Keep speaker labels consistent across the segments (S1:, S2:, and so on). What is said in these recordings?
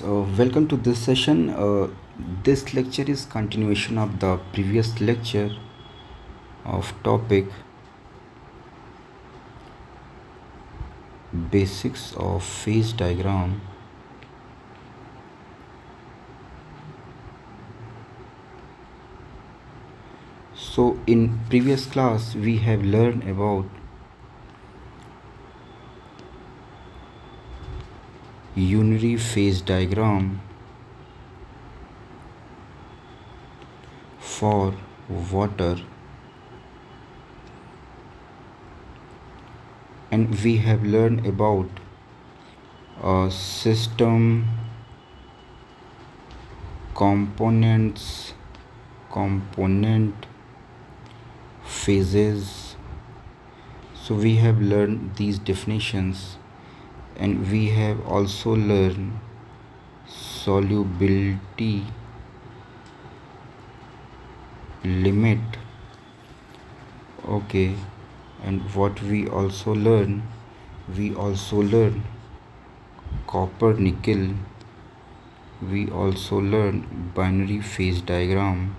S1: Welcome to this session. This lecture is continuation of the previous lecture of topic basics of phase diagram. So in previous class we have learned about unary phase diagram for water, and we have learned about a system, components, component, phases. So we have learned these definitions, and we have also learned solubility limit. Okay, and what we also learn copper nickel, we also learn binary phase diagram,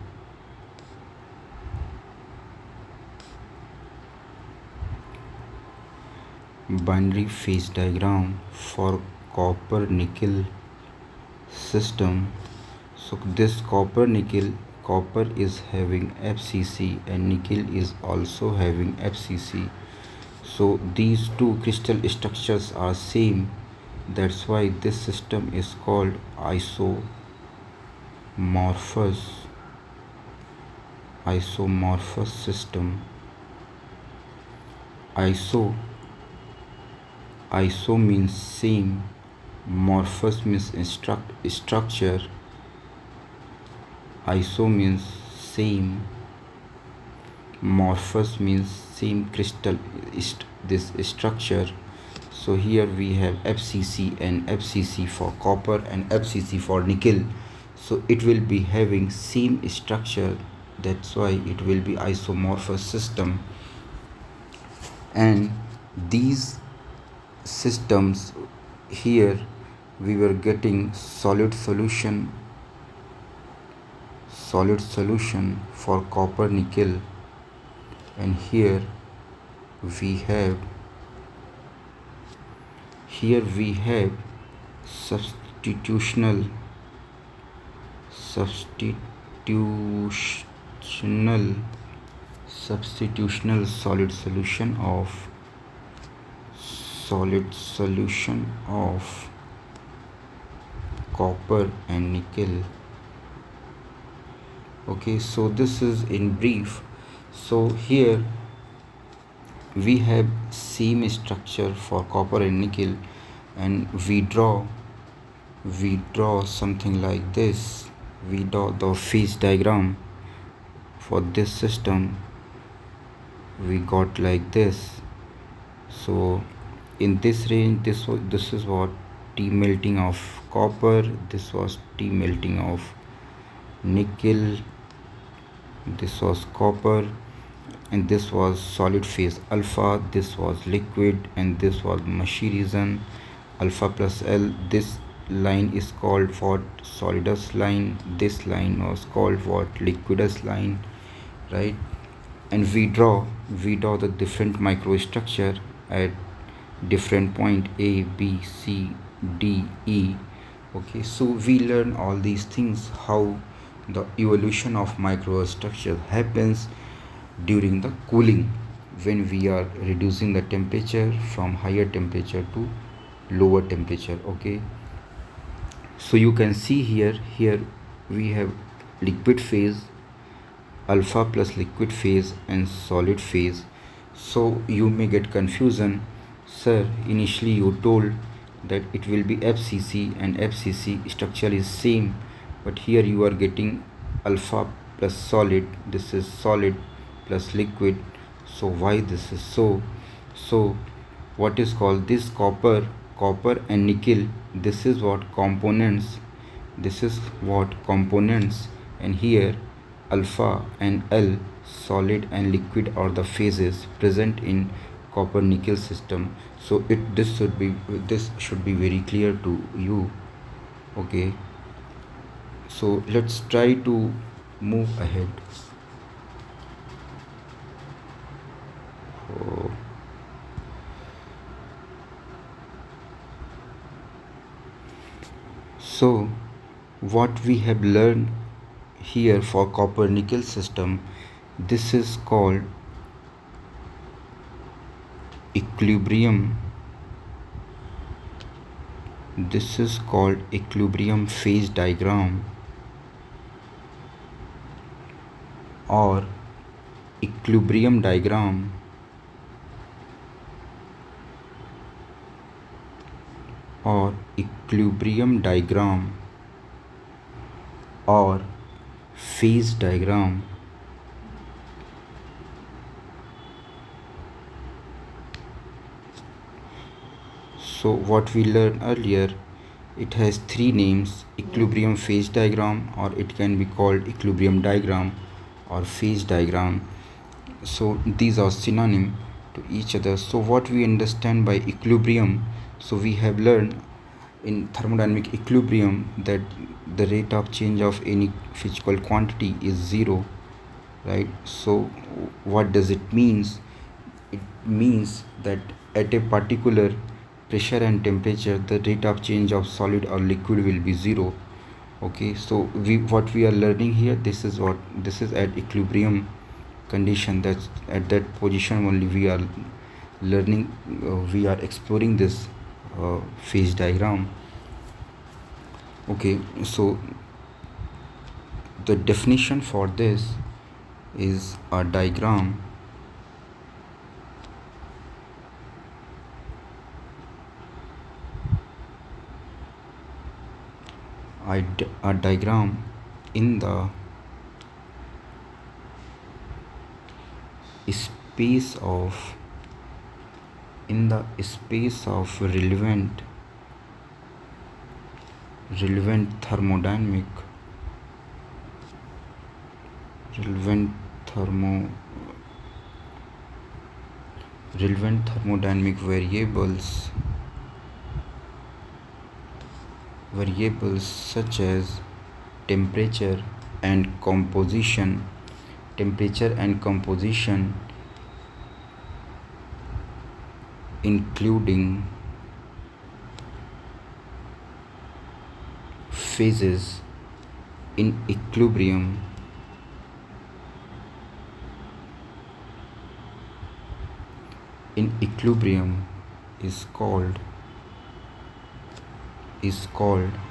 S1: for copper nickel system. So this copper is having FCC and nickel is also having FCC. So these two crystal structures are same. That's why this system is called isomorphous system. Iso means same, morphous means structure. Iso means same, morphous means same crystal, this structure. So here we have FCC and FCC for copper and FCC for nickel. So it will be having same structure. That's why it will be isomorphous system. And these systems, here we were getting solid solution for copper nickel, and here we have substitutional solid solution of copper and nickel. Okay, so this is in brief. So here we have same structure for copper and nickel, and we draw something like this. We draw the phase diagram for this system. We got like this. So in this range, this is what T melting of copper, this was T melting of nickel, this was copper, and this was solid phase alpha, this was liquid, and this was Machirizon alpha plus L. This line is called what? Solidus line. This line was called what? Liquidus line, right? And we draw the different microstructure at different point A, B, C, D, E. Okay, so we learn all these things, how the evolution of microstructure happens during the cooling, when we are reducing the temperature from higher temperature to lower temperature. Okay, so you can see here we have liquid phase, alpha plus liquid phase, and solid phase. So you may get confusion, sir, initially you told that it will be FCC and FCC structure is same, but here you are getting alpha plus solid, this is solid plus liquid. So why this is so? So what is called this copper and nickel, this is what components, and here alpha and L, solid and liquid, are the phases present in copper nickel system. So this should be very clear to you. Okay, so let's try to move ahead. Oh, so what we have learned here for copper nickel system, this is called equilibrium. This is called equilibrium phase diagram or equilibrium diagram or equilibrium diagram or phase diagram. So what we learned earlier, it has three names: equilibrium phase diagram, or it can be called equilibrium diagram or phase diagram. So these are synonym to each other. So what we understand by equilibrium, so we have learned in thermodynamic equilibrium that the rate of change of any physical quantity is zero, right? So what does it means? It means that at a particular pressure and temperature, the rate of change of solid or liquid will be zero. Okay, so what we are learning here, this is at equilibrium condition. That's at that position only we are learning, we are exploring this phase diagram. Okay, so the definition for this is a diagram a diagram in the space of relevant thermodynamic relevant thermo relevant thermodynamic variables such as temperature and composition including phases in equilibrium is called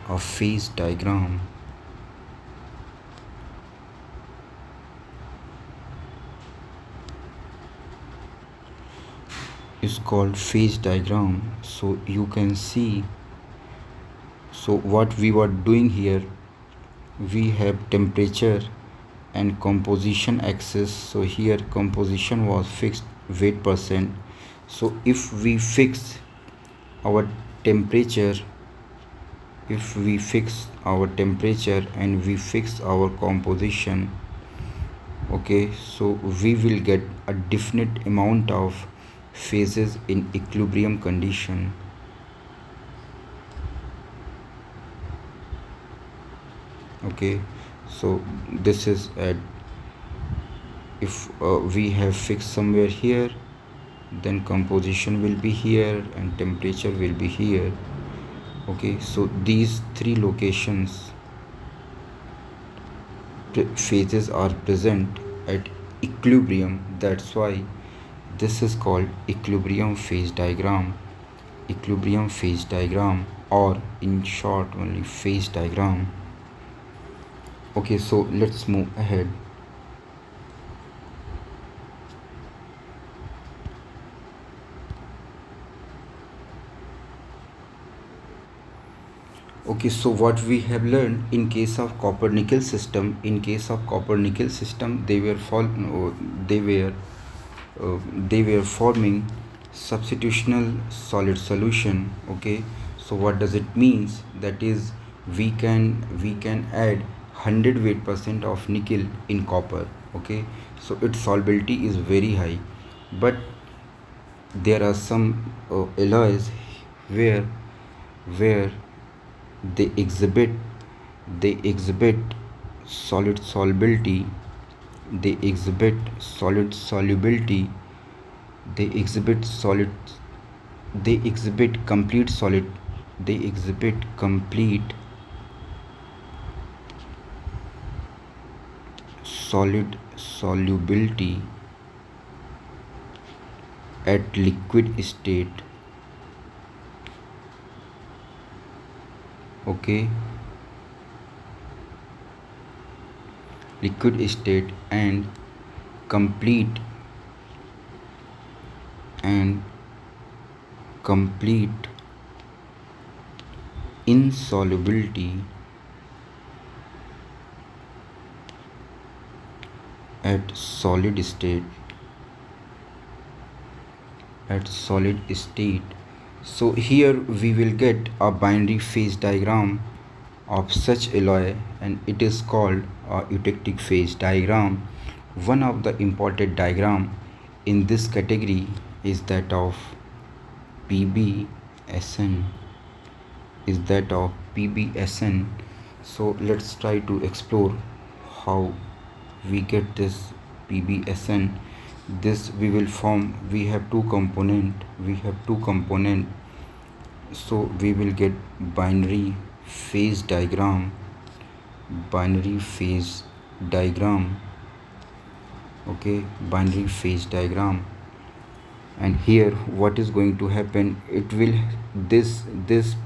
S1: a phase diagram. Is called phase diagram. So you can see, so what we were doing here, we have temperature and composition axis. So here composition was fixed weight percent. So if we fix our temperature and we fix our composition, okay, so we will get a definite amount of phases in equilibrium condition. Okay, so this is at, if we have fixed somewhere here, then composition will be here and temperature will be here. Okay, so these three locations phases are present at equilibrium. That's why this is called equilibrium phase diagram, or in short only phase diagram. Okay, so let's move ahead. Okay, so what we have learned in case of copper nickel system, they were forming substitutional solid solution. Okay, so what does it means? That is, we can add 100 weight percent of nickel in copper. Okay, so its solubility is very high, but there are some alloys where they exhibit they exhibit solid solubility they exhibit solid solubility they exhibit solid they exhibit complete solid they exhibit complete solid solubility at liquid state. Okay, liquid state and complete and complete insolubility at solid state. So here we will get a binary phase diagram of such alloy, and it is called a eutectic phase diagram. One of the important diagram in this category is that of PBSN So let's try to explore how we get this PBSN. This we will form, we have two component, so we will get binary phase diagram. Okay, binary phase diagram. And here what is going to happen, it will this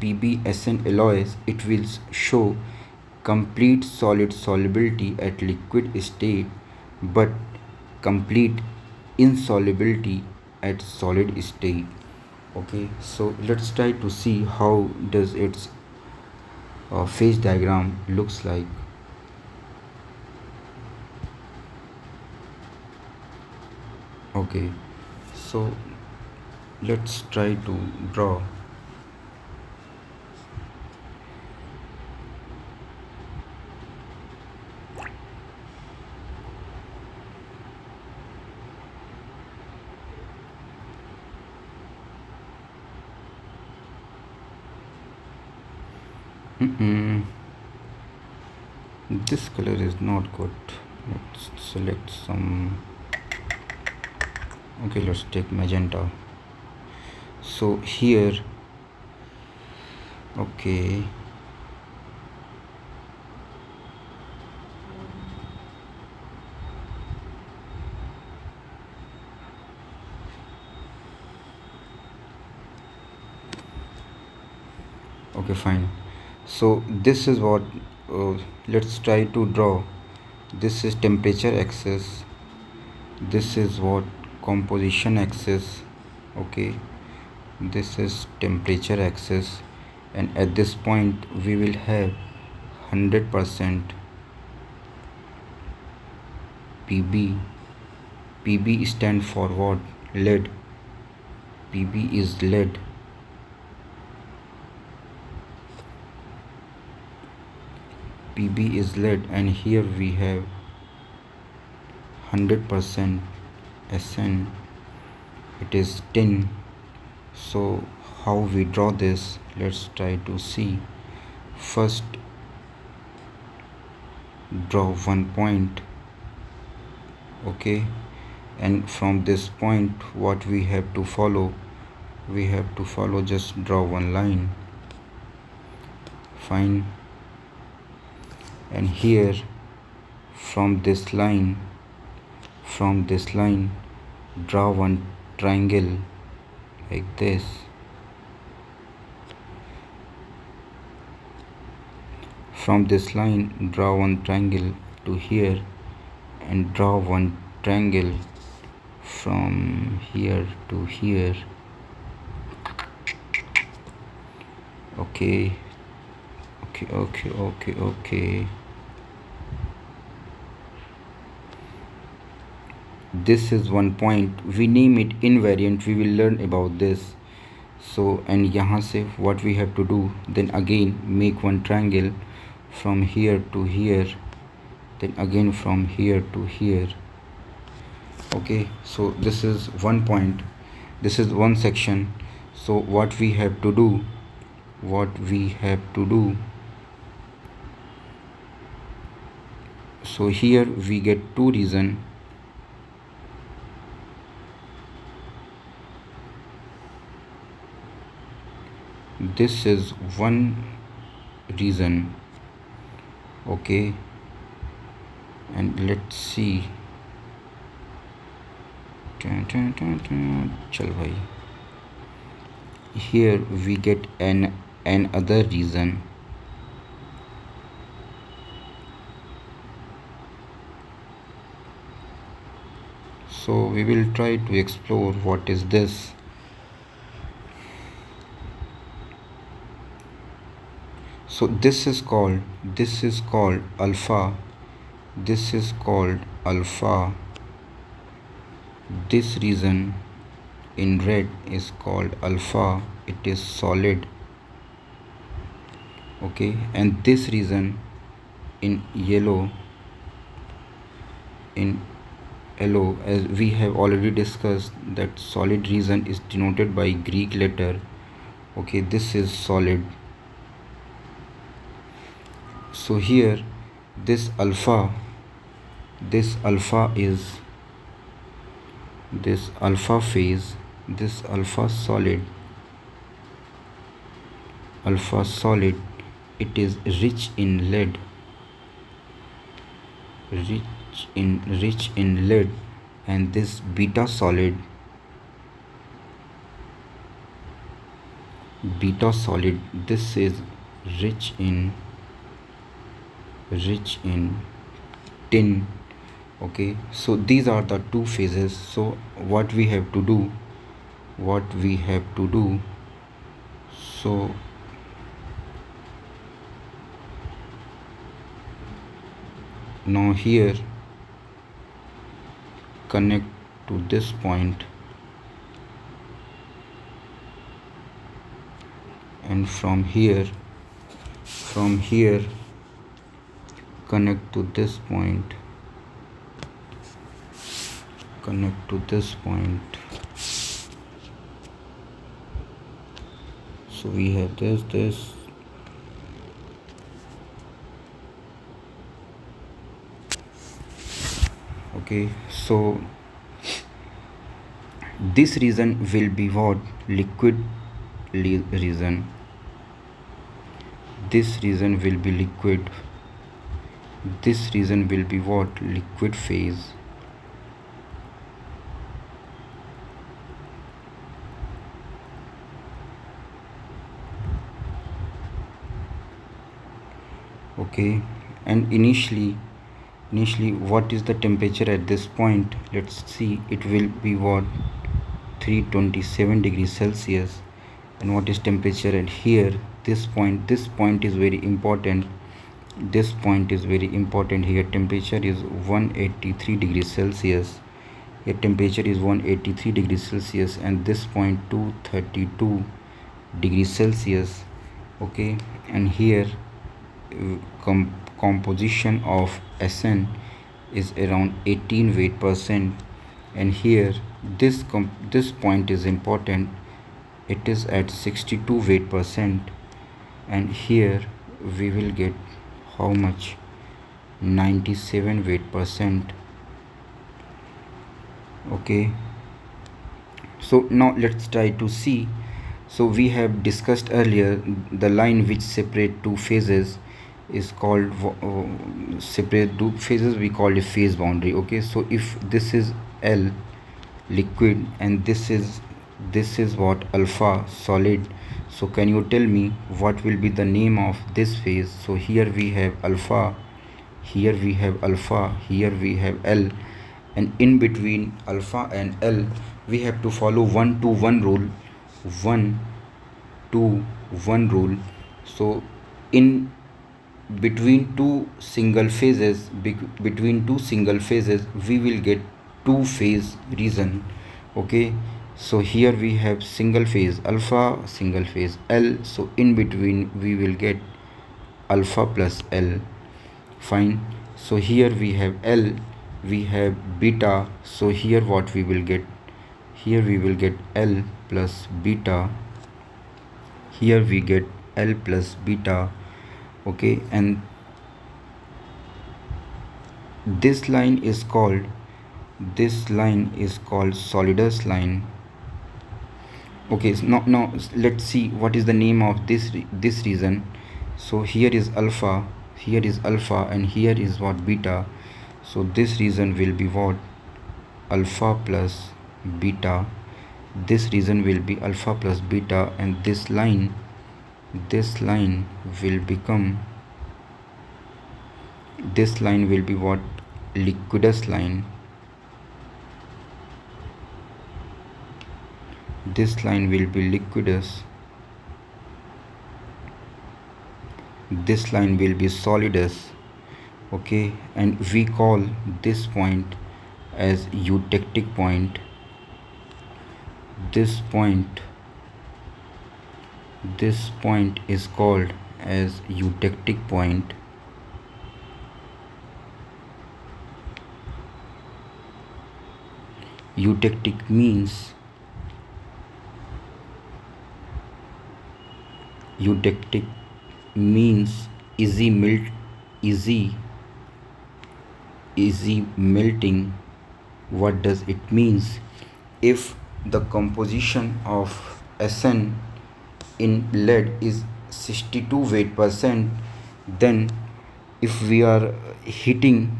S1: PBSN alloys, it will show complete solid solubility at liquid state but complete insolubility at solid state. Okay, so let's try to see how does its phase diagram looks like. Okay, so let's try to draw. This color is not good. Let's select some. Okay, let's take magenta. So here, okay, okay, fine. So this is what let's try to draw. This is temperature axis, this is what composition axis. Okay, this is temperature axis, and at this point we will have 100% PB stand for what? Lead. PB is lead. PB is lead, and here we have 100% SN, it is tin. So how we draw this, let's try to see. First draw one point. Okay, and from this point what we have to follow, just draw one line. Fine. And here from this line draw one triangle like this. From this line draw one triangle to here, and draw one triangle from here to here. Okay. This is one point, we name it invariant, we will learn about this. So, and yahan se what we have to do, then again make one triangle from here to here, then again from here to here. Okay, so this is one point, this is one section. So what we have to do, what we have to do. So here we get two reasons. This is one reason. Okay, and let's see. Chal bhai. Here we get another reason. So we will try to explore what is this. So this is called alpha. This is called alpha. This reason in red is called alpha. It is solid. Okay, and this reason in yellow, as we have already discussed, that solid reason is denoted by Greek letter. Okay, this is solid. So here this alpha is this alpha phase, this alpha solid, it is rich in lead, and this beta solid, this is rich in tin. Okay, so these are the two phases. So what we have to do, so now here connect to this point, and from here connect to this point, so we have this. Okay, so this reason will be what? Liquid reason. This reason will be liquid. This reason will be what? Liquid phase. Okay, and initially what is the temperature at this point? Let's see. It will be what? 327 degrees Celsius. And what is temperature at here? This point is very important. This point is very important. Here temperature is 183 degrees Celsius. Here temperature is 183 degrees Celsius, and this point 232 degrees Celsius. Okay, and here composition of SN is around 18 weight percent, and here this point is important. It is at 62 weight percent, and here we will get how much? 97 weight percent. Okay, so now let's try to see. So we have discussed earlier the line which separate two phases is called separate two phases, we call it phase boundary. Okay, so if this is L, liquid, and this is what? Alpha, solid. So can you tell me what will be the name of this phase? So here we have alpha, here we have alpha, here we have L, and in between alpha and L we have to follow 1 to 1 rule. 1 to 1 rule. So in between two single phases, we will get two phase reason. Okay, so here we have single phase alpha, single phase L. So in between we will get alpha plus L. Fine. So here we have L, we have beta. So here what we will get? Here we will get L plus beta. Here we get L plus beta. Okay, and this line is called solidus line. Okay, so now let's see what is the name of this region. So here is alpha, and here is what beta. So this region will be what? Alpha plus beta. This region will be alpha plus beta, and this line will become, this line will be what? Liquidus line. This line will be liquidus. This line will be solidus. Okay, and we call this point as eutectic point. This point is called as eutectic point. Eutectic means easy melting. What does it means? If the composition of SN in lead is 62 weight percent, then if we are heating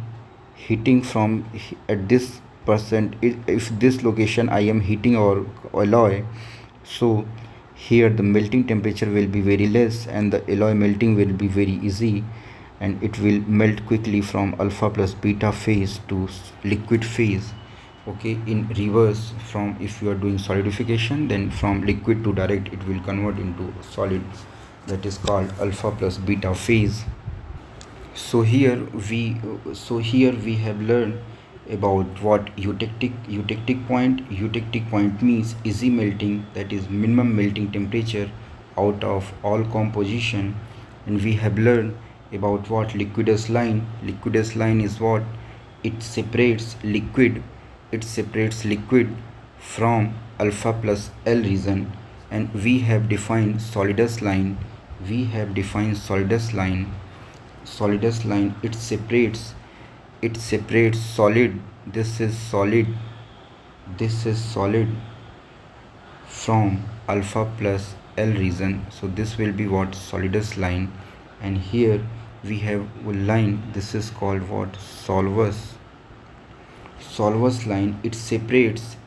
S1: from at this percent, if this location I am heating our alloy, so here the melting temperature will be very less and the alloy melting will be very easy, and it will melt quickly from alpha plus beta phase to liquid phase. Okay, in reverse, from if you are doing solidification, then from liquid to direct it will convert into solid, that is called alpha plus beta phase. So here we have learned about what eutectic point means easy melting, that is minimum melting temperature out of all composition. And we have learned about what liquidus line is. What? It separates liquid from alpha plus L region. And we have defined solidus line. Solidus line, it separates solid, this is solid from alpha plus L region. So this will be what? Solidus line. And here we have a line, this is called what? Solvus line. It separates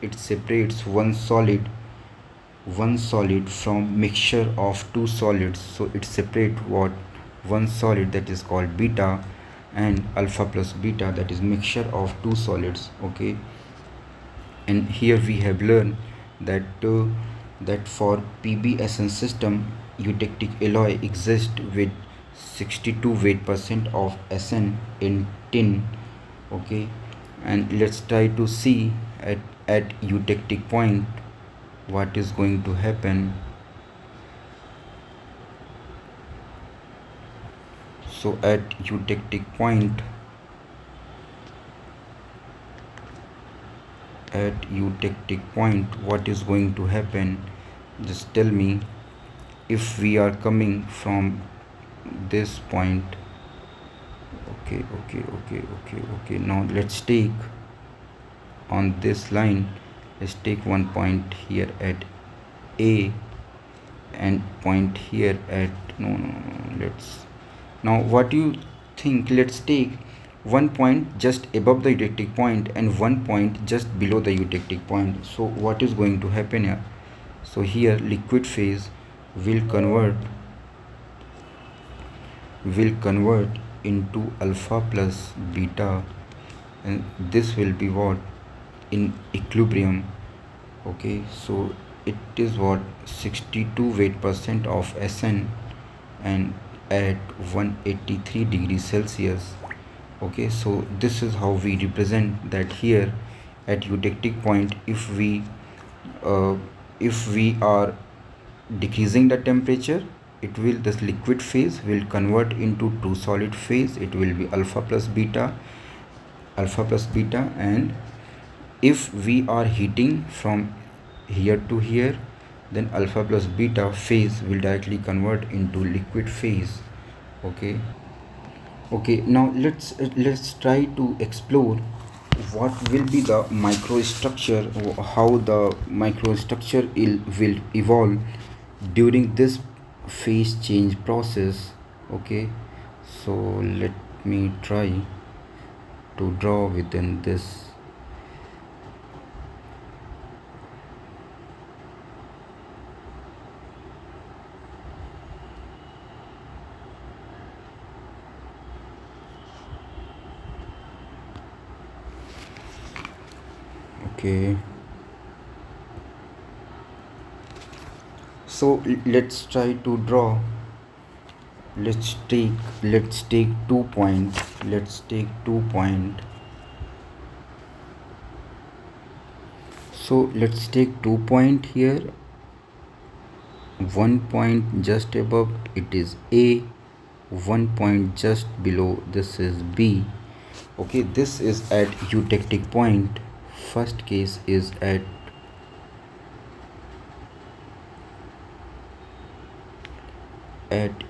S1: one solid from mixture of two solids. So it separates what? One solid, that is called beta, and alpha plus beta, that is mixture of two solids. Okay, and here we have learned that for PBSN system, eutectic alloy exists with 62 weight percent of SN in tin. Okay, and let's try to see at eutectic point what is going to happen. So at eutectic point, what is going to happen? Just tell me. If we are coming from this point, okay, now let's take on this line, let's take one point here at A and point here at let's, now what do you think? Let's take one point just above the eutectic point and one point just below the eutectic point. So what is going to happen here? So here liquid phase will convert into alpha plus beta, and this will be what? In equilibrium. Okay, so it is what? 62 weight percent of SN and at 183 degrees Celsius. Okay, so this is how we represent that here at eutectic point. If we are decreasing the temperature, it will, this liquid phase will convert into two solid phase. It will be alpha plus beta. And if we are heating from here to here, then alpha plus beta phase will directly convert into liquid phase. Okay, now let's try to explore what will be the microstructure, or how the microstructure will evolve during this phase change process. Okay, so let me try to draw within this. Okay, so let's try to draw. Let's take 2 point. Let's take 2 point. So let's take 2 point here. 1 point just above it is A, 1 point just below this is B. Okay, this is at eutectic point. First case is at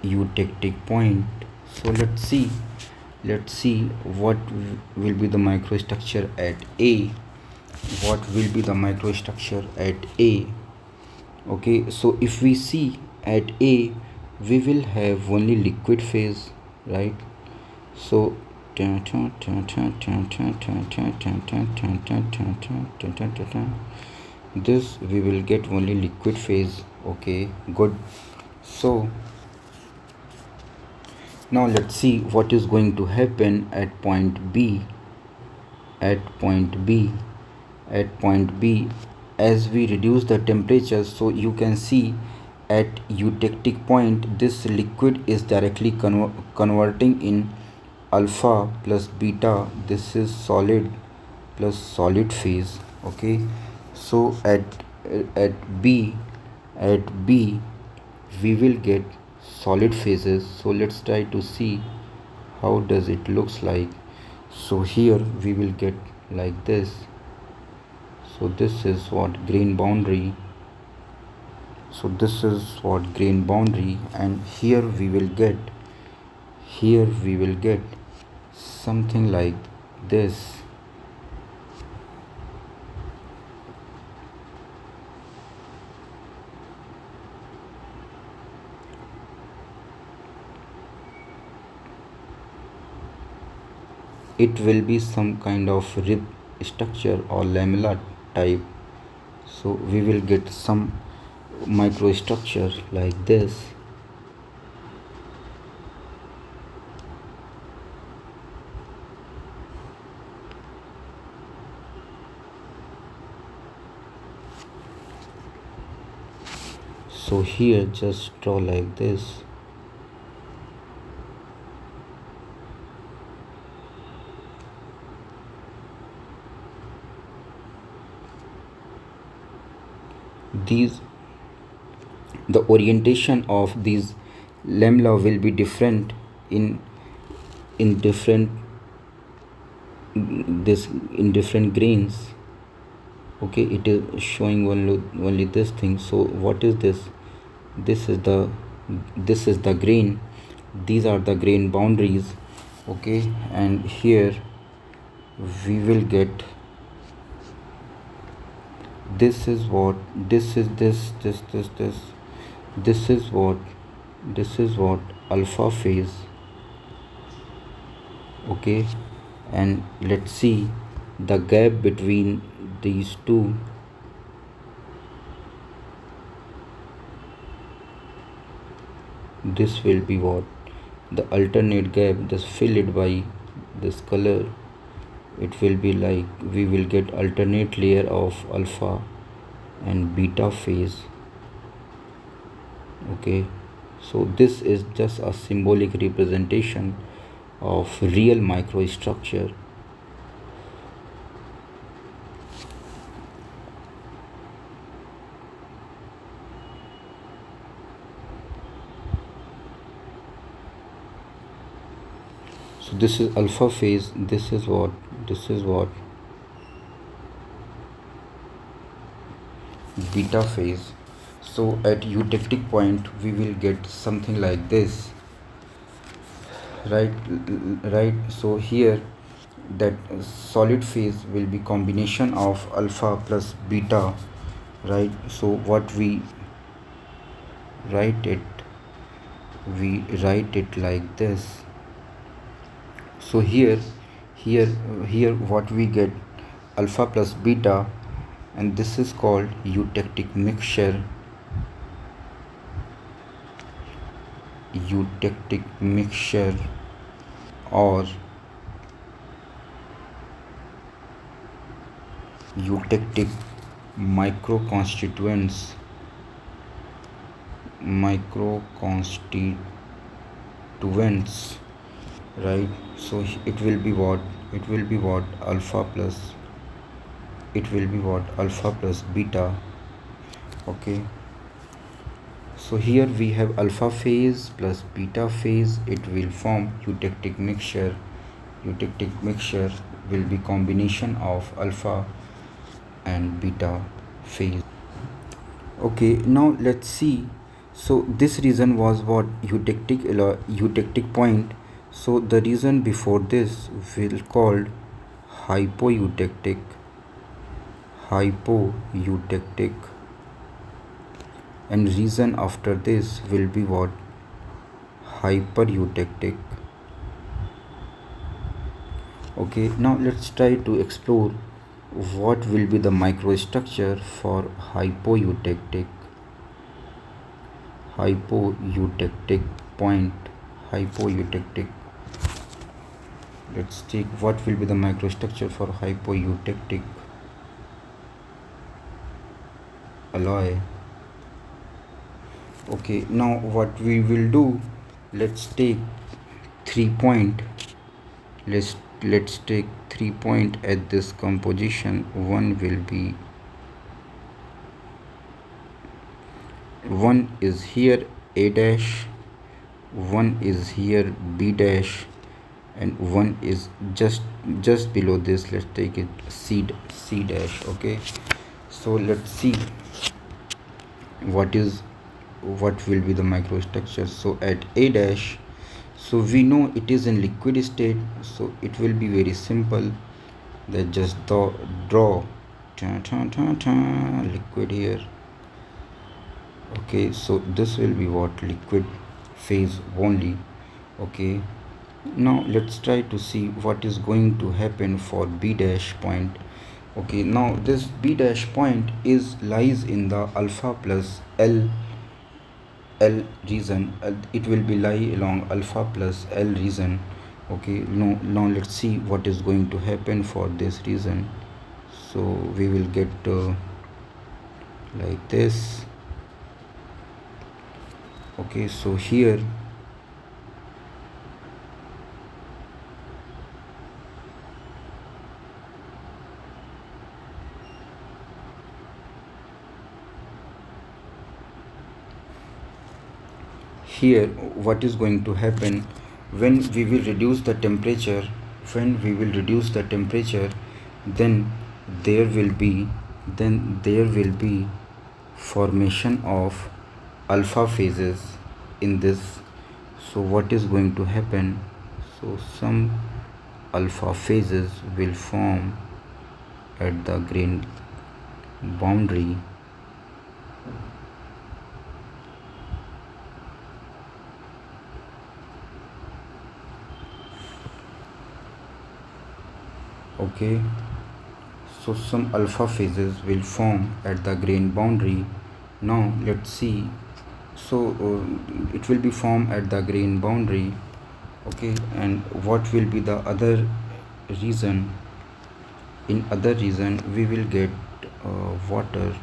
S1: eutectic point. So let's see what will be the microstructure at A. What will be the microstructure at A? Okay, so if we see at A, we will have only liquid phase, right? So this we will get only liquid phase. Okay, good. So now let's see what is going to happen at point B. At point B, as we reduce the temperature, so you can see at eutectic point this liquid is directly converting in alpha plus beta. This is solid plus solid phase. Okay, so at B we will get solid phases. So let's try to see how does it looks like. So here we will get like this. So this is what grain boundary. And here we will get something like this. It will be some kind of rib structure or lamella type. So we will get some microstructure like this. So here just draw like this. The orientation of these lamella will be different in different grains. Okay, it is showing only this thing. So what is this? This is the grain. These are the grain boundaries. Okay, and here we will get this is what this is what alpha phase. Okay, and let's see the gap between these two. This will be what the alternate gap, just fill it by this color. It will be like we will get alternate layer of alpha and beta phase. Okay, so this is just a symbolic representation of real microstructure. So this is alpha phase. This is what beta phase. So at eutectic point we will get something like this, right? So here that solid phase will be combination of alpha plus beta, right? So what write it we write it like this. So here what we get, alpha plus beta, and this is called eutectic mixture. Eutectic mixture or eutectic microconstituents, right? So it will be what, alpha plus, alpha plus beta. Okay, so here we have alpha phase plus beta phase, it will form eutectic mixture. Eutectic mixture will be combination of alpha and beta phase. Okay, now let's see. So this region was what, eutectic point. So the region before this will called hypoeutectic, and region after this will be what, hypereutectic. Okay, now let's try to explore what will be the microstructure for hypoeutectic point. Hypoeutectic, let's take what will be the microstructure for hypoeutectic alloy. Okay, now what we will do, let's take 3 point. Let's take 3 point at this composition. One is here A dash, one is here B dash, and one is just below this. Let's take it C dash. Okay, so let's see what will be the microstructure. So at A dash, so we know it is in liquid state, so it will be very simple, that just draw liquid here. Okay, so this will be what, liquid phase only. Okay, now let's try to see what is going to happen for B dash point. Okay, now this B dash point lies in the alpha plus L region. It will be lie along alpha plus L region. Okay, now let's see what is going to happen for this region. So we will get like this. Okay, so here what is going to happen, when we will reduce the temperature, then there will be formation of alpha phases in this. So what is going to happen, so some alpha phases will form at the grain boundary. Okay, so some alpha phases will form at the grain boundary. Now let's see. So it will be formed at the grain boundary. Okay, and what will be the other reason? In other reason we will get water.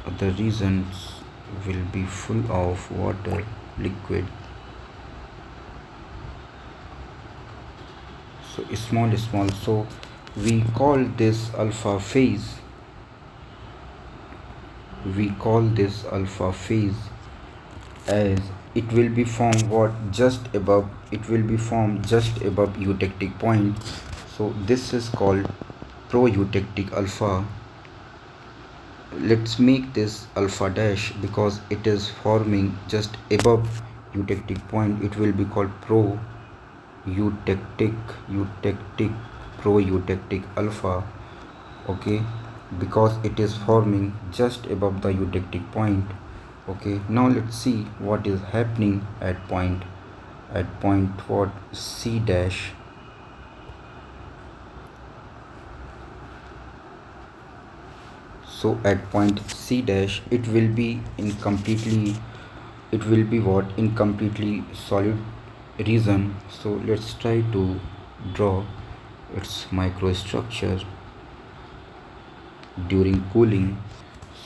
S1: Other regions will be full of water, liquid. So small, so we call this alpha phase. As it will be formed just above eutectic point. So this is called proeutectic alpha. let's make this alpha dash because it is forming just above eutectic point. It will be called pro eutectic pro eutectic alpha. Okay, because it is forming just above the eutectic point. Okay, now let's see what is happening at point what c dash. So at point c dash it will be what incompletely solid region. So let's try to draw its microstructure during cooling.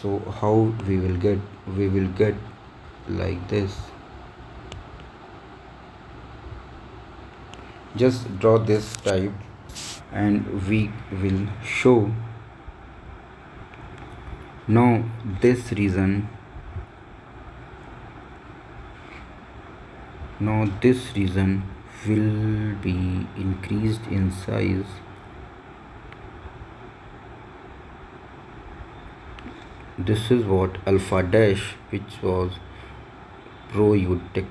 S1: So how we will get like this. Just draw this type and we will show. Now this region will be increased in size. This is what alpha dash, which was proeutectic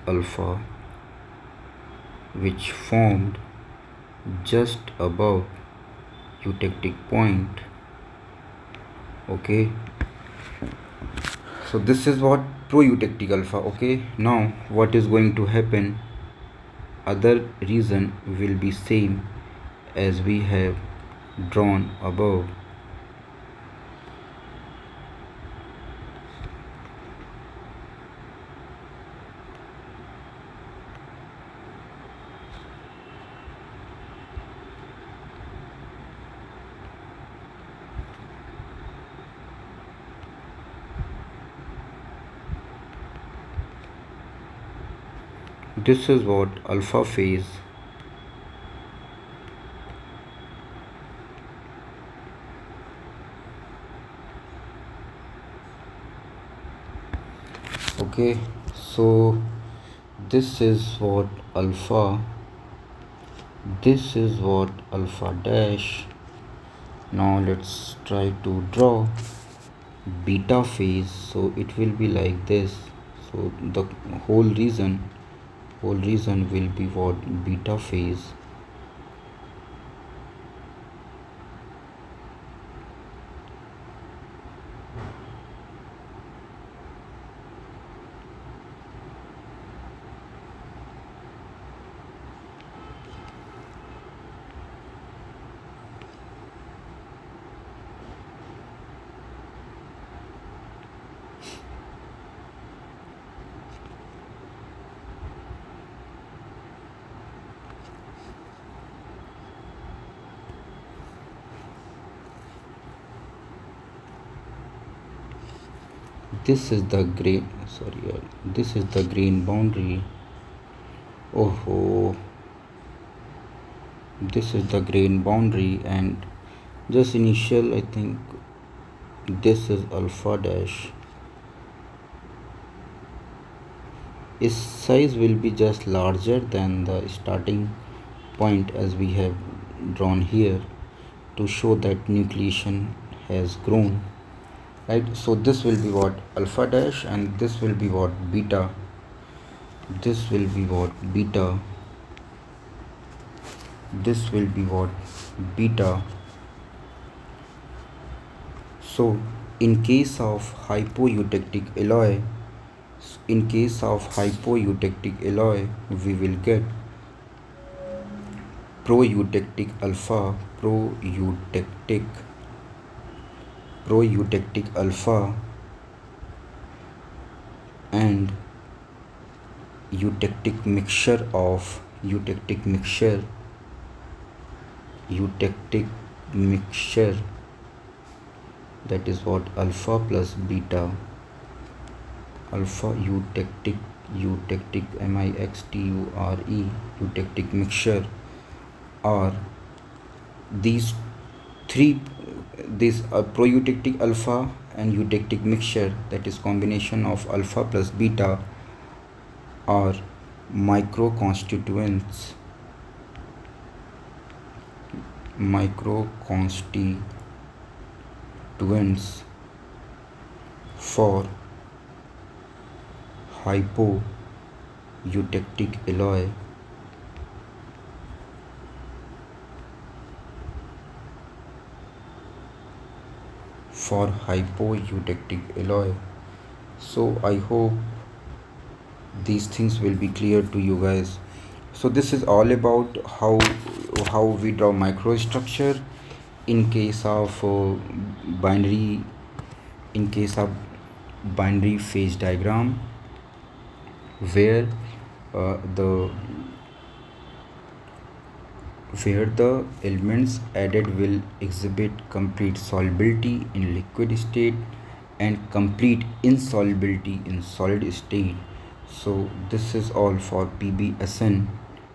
S1: alpha, which formed just above eutectic point. Okay, so this is what proeutectic alpha. Okay, now what is going to happen? Other region will be same as we have drawn above. This is what alpha phase. Okay, so this is what alpha, this is what alpha dash. Now let's try to draw beta phase. So it will be like this. So the whole region will be what beta phase. This is the grain, this is the grain boundary. Oh, this is the grain boundary, and just initial, I think this is alpha dash. Its size will be just larger than the starting point as we have drawn here to show that nucleation has grown, right? So this will be what alpha dash, and this will be what beta. This will be what beta. This will be what beta. So in case of hypoeutectic alloy, we will get proeutectic alpha, proeutectic alpha, and eutectic mixture, that is what alpha plus beta, alpha eutectic mixture, eutectic mixture, are these three. This proeutectic alpha and eutectic mixture, that is combination of alpha plus beta, are micro constituents twins for hypoeutectic alloy so I hope these things will be clear to you guys. So this is all about how we draw microstructure in case of binary in case of binary phase diagram, where the elements added will exhibit complete solubility in liquid state and complete insolubility in solid state. So this is all for PBSN.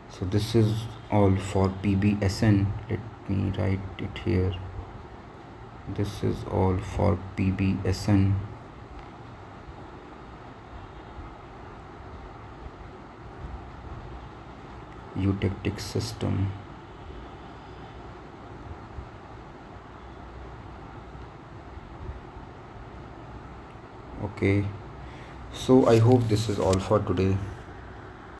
S1: So this is all for PBSN. Let me write it here. This is all for PBSN. Eutectic system. Okay, so I hope this is all for today.